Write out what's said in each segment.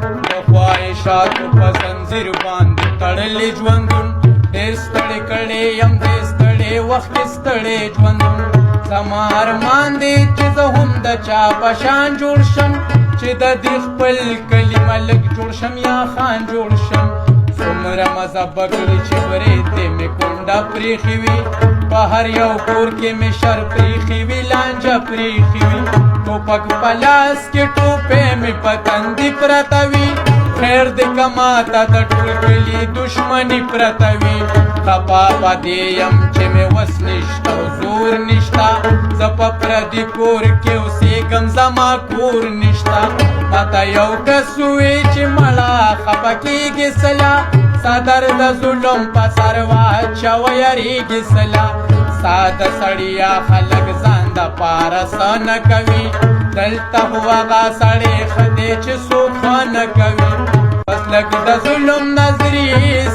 خواهشات په زنځیر باندې تړلې ژوندون ډېر ستړی کړی یم دې ستړی وخت ستړی ژوندون زما ارمان دی چې زه هم د چا په شان جوړ شم چې د دې خپل کلي ملک جوړ شم یا خان جوړ شم څومره مزه به کړي چې برېتې مې کونډه پرېښې وي په هر یو کور کې مې شر پرېښې وي لانجه پرېښې وي ټوپک په لاس کې ټوپې مې په تندي پرته وي خیر دې که ماته د ټول کلي دشمني پرته وي خفا په دې یم چې مې وس نشته او زور نشته زه په پردي کور کې اوسېږم زما کور نشته ماته یو کس ووایي چې مړه خفه کېږي سله ستا در د ظلم په سر واچوه یریږي سله ستا د سړیا خلک ځان دپاره څه نه کوي دلته خو هغه سړی ښه دی چې څوک ښه نه کوي بس لږ د ظلم نظري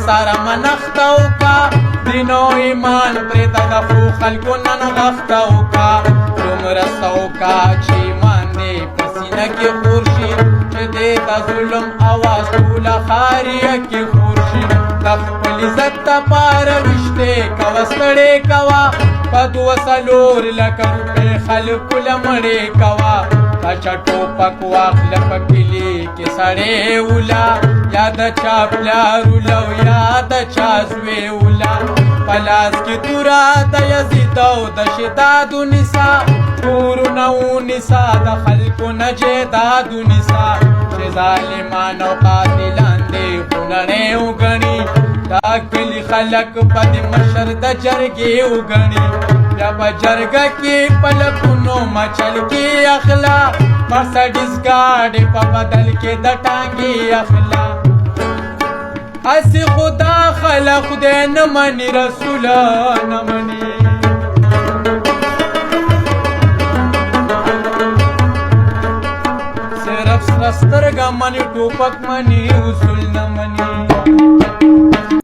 سره منښته وکړه دین او ایمان پرېږده د ښو خلکو نن غښته وکړه دومره څه وکړه چې ایمان دې په سینه کې خور شي چې دې د ظلم اواز ټوله ښاریه کې خور شي د خپل عزت دپاره ویشتې کوه ستړې کوه په دوه څلور لکه روپۍ خلکو له مړې کوه کچه ټوپک واخله په کلي کې سړی وله یا د چا پلار وله یا د چا زوی وله په لاس کې توره د یزید او د شداد ونیسه کورونه ونیسه د خلکو نه جیداد ونیسه چې ظالمان او قاتلان دې خونړی وګڼي دا کلي خلک په دې مشر د جرګې وګڼي بیا په جرګه کې په لکونو مچل کې اخلا مرسډیز ګاډي په بدل کې د ټانګې اخلا هسې خدا خلق خدای نه مني رسوله نه مني صرف سره سترګه مني ټوپک مني اصول نه مني